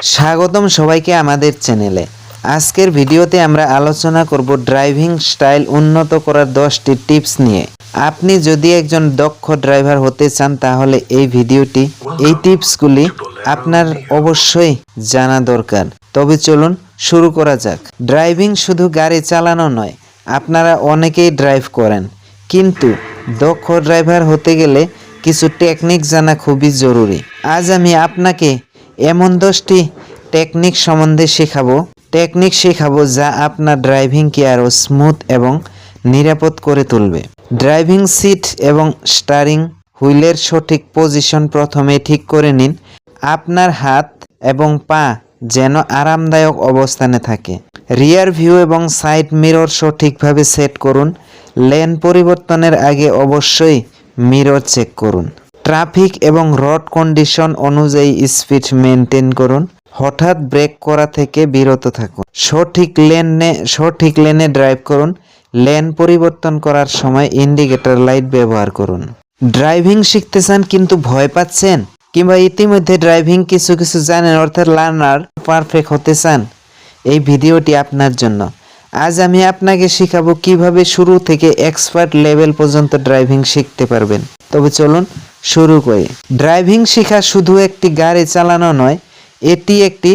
স্বাগতম সবাইকে আমাদের চ্যানেলে। আজকের ভিডিওতে আমরা আলোচনা করব ড্রাইভিং স্টাইল উন্নত করার 10টি টিপস নিয়ে। আপনি যদি একজন দক্ষ ড্রাইভার হতে চান তাহলে এই টিপসগুলি আপনার অবশ্যই জানা দরকার। তবে চলুন শুরু করা যাক। ড্রাইভিং শুধু গাড়ি চালানো নয়, আপনারা অনেকেই ড্রাইভ করেন, কিন্তু দক্ষ ড্রাইভার হতে গেলে কিছু টেকনিক জানা খুবই জরুরি। আজ আমি আপনাকে এমন 10টি টেকনিক সম্বন্ধে শেখাবো যা আপনার ড্রাইভিংকে আরও স্মুথ এবং নিরাপদ করে তুলবে। ড্রাইভিং সিট এবং স্টিয়ারিং হুইলের সঠিক পজিশন প্রথমে ঠিক করে নিন। আপনার হাত এবং পা যেন আরামদায়ক অবস্থানে থাকে। রিয়ার ভিউ এবং সাইড মিরর সঠিকভাবে সেট করুন। লেন পরিবর্তনের আগে অবশ্যই মিরর চেক করুন। ট্রাফিক এবং রোড কন্ডিশন অনুযায়ী স্পিড মেনটেন করুন। হঠাৎ ব্রেক করা থেকে বিরত থাকুন। সঠিক লেনে ড্রাইভ করুন। লেন পরিবর্তন করার সময় ইন্ডিকেটর লাইট ব্যবহার করুন। ড্রাইভিং শিখতে চান কিন্তু ভয় পাচ্ছেন, কিংবা ইতিমধ্যে ড্রাইভিং কিছু জানেন, অর্থাৎ লার্নার পারফেক্ট হতে চান, এই ভিডিওটি আপনার জন্য। আজ আমি আপনাকে শেখাবো কিভাবে শুরু থেকে এক্সপার্ট লেভেল পর্যন্ত ড্রাইভিং শিখতে পারবেন। তবে চলুন শুরু করি। ড্রাইভিং শেখা শুধু একটি গাড়ি চালানো নয়, এটি একটি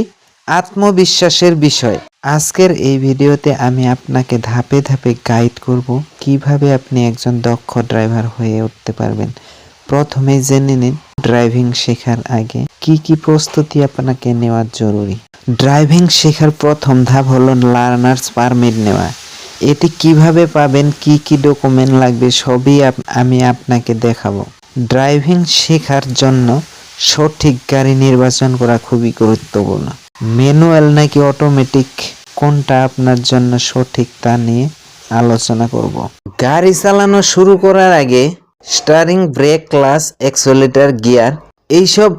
আত্মবিশ্বাসের বিষয়। আজকের এই ভিডিওতে আমি আপনাকে ধাপে ধাপে গাইড করব কিভাবে আপনি একজন দক্ষ ড্রাইভার হয়ে উঠতে পারবেন। প্রথমে জেনে নিন ড্রাইভিং শেখার আগে কি প্রস্তুতি আপনাকে নেওয়া জরুরি। ড্রাইভিং শেখার প্রথম ধাপ হলো লার্নার্স পারমিট নেওয়া। এটি কিভাবে পাবেন, কি ডকুমেন্ট লাগবে, সবই আমি আপনাকে দেখাবো। ড্রাইভিং শেখার জন্য সঠিক গাড়ি নির্বাচন করা খুবই গুরুত্বপূর্ণ। ম্যানুয়াল নাকি অটোমেটিক, কোনটা আপনার জন্য সঠিক তা নিয়ে আলোচনা করব। গাড়ি চালানো শুরু করার আগে steering, brake, clutch, accelerator, gear, এইসব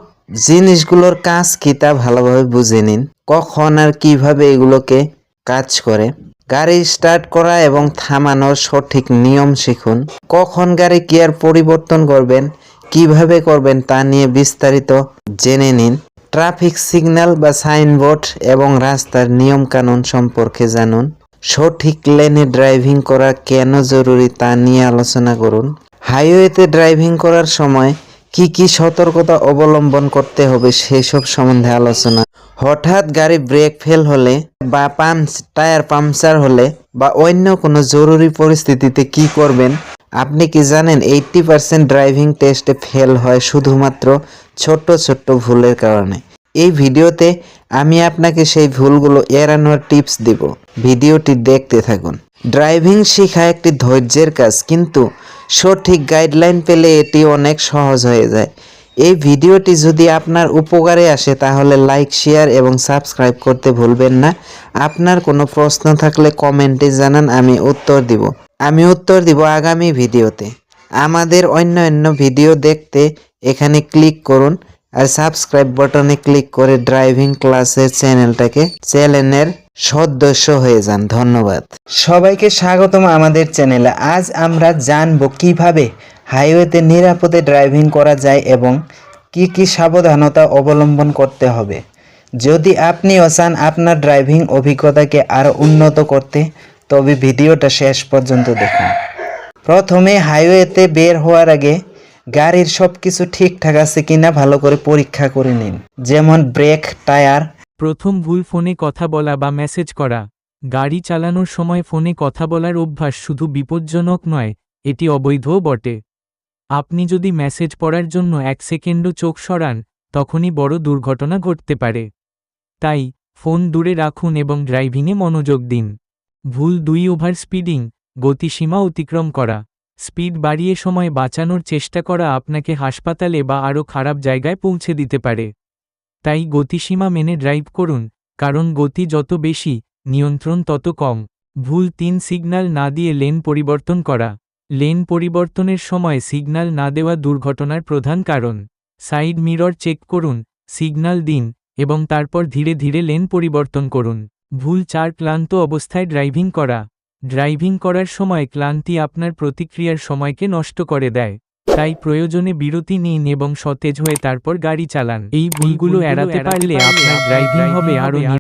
জিনিসগুলোর কাজ কি তা ভালোভাবে বুঝে নিন। কখন আর কিভাবে এগুলোকে কাজ করে। গাড়ি স্টার্ট করা এবং থামানোর সঠিক নিয়ম শিখুন। কখন গাড়ি গিয়ার পরিবর্তন করবেন, কিভাবে করবেন তা নিয়ে বিস্তারিত জেনে নিন। ট্রাফিক সিগন্যাল বা সাইনবোর্ড এবং রাস্তার নিয়ম কানুন সম্পর্কে জানুন। সঠিক লেনে ড্রাইভিং করা কেন জরুরি তা নিয়ে আলোচনা করুন। হাইওয়েতে ড্রাইভিং করার সময় কি সতর্কতা অবলম্বন করতে হবে সেসব সম্বন্ধে আলোচনা। হঠাৎ গাড়ি ব্রেক ফেল হলে বা টায়ার পাংচার হলে বা অন্য কোনো জরুরি পরিস্থিতিতে কি করবেন। আপনি কি জানেন 80% ড্রাইভিং টেস্টে ফেল হয় শুধুমাত্র ছোট্ট ভুলের কারণে। এই ভিডিওতে আমি আপনাকে সেই ভুলগুলো এড়ানোর টিপস দিব। ভিডিওটি দেখতে থাকুন। ড্রাইভিং শেখা একটি ধৈর্যের কাজ, কিন্তু সঠিক গাইডলাইন পেলে এটি অনেক সহজ হয়ে যায়। এই ভিডিওটি যদি আপনার উপকারে আসে তাহলে লাইক, শেয়ার এবং সাবস্ক্রাইব করতে ভুলবেন না। আপনার কোনো প্রশ্ন থাকলে কমেন্টে জানান, আমি উত্তর দিব আগামী ভিডিওতে। আমাদের অন্য ভিডিও দেখতে এখানে ক্লিক করুন আর সাবস্ক্রাইব বাটনে ক্লিক করে ড্রাইভিং ক্লাসের চ্যানেলের সদস্য হয়ে যান। ধন্যবাদ। সবাইকে স্বাগতম আমাদের চ্যানেলে। আজ আমরা জানব কিভাবে হাইওয়েতে নিরাপদে ড্রাইভিং করা যায় এবং কি সাবধানতা অবলম্বন করতে হবে। যদি আপনিও চান আপনার ড্রাইভিং অভিজ্ঞতাকে আরও উন্নত করতে, তবে ভিডিওটা শেষ পর্যন্ত দেখুন। প্রথমে হাইওয়েতে বের হওয়ার আগে গাড়ির সবকিছু ঠিকঠাক আছে কিনা ভালো করে পরীক্ষা করে নিন, যেমন ব্রেক, টায়ার। প্রথম ভুল, ফোনে কথা বলা বা মেসেজ করা। গাড়ি চালানোর সময় ফোনে কথা বলার অভ্যাস শুধু বিপজ্জনক নয়, এটি অবৈধও বটে। আপনি যদি মেসেজ পড়ার জন্য 1 সেকেন্ডও চোখ সরান, তখনই বড় দুর্ঘটনা ঘটতে পারে। তাই ফোন দূরে রাখুন এবং ড্রাইভিংয়ে মনোযোগ দিন। ভুল 2, ওভার স্পিডিং, গতিসীমা অতিক্রম করা। স্পিড বাড়িয়ে সময় বাঁচানোর চেষ্টা করা আপনাকে হাসপাতালে বা আরও খারাপ জায়গায় পৌঁছে দিতে পারে। তাই গতিসীমা মেনে ড্রাইভ করুন, কারণ গতি যত বেশি, নিয়ন্ত্রণ তত কম। ভুল 3, সিগন্যাল না দিয়ে লেন পরিবর্তন করা। লেন পরিবর্তনের সময় সিগন্যাল না দেওয়া দুর্ঘটনার প্রধান কারণ। সাইড মিরর চেক করুন, সিগন্যাল দিন এবং তারপর ধীরে ধীরে লেন পরিবর্তন করুন। ভুল 4, ক্লান্ত অবস্থায় ড্রাইভিং করা। ড্রাইভিং করার সময় ক্লান্তি আপনার প্রতিক্রিয়ার সময়কে নষ্ট করে দেয়। তাই প্রয়োজনে বিরতি নিন এবং সতেজ হয়ে তারপর গাড়ি চালান। এই ভুলগুলো এড়াতে পারলে আপনার ড্রাইভিং হবে আরও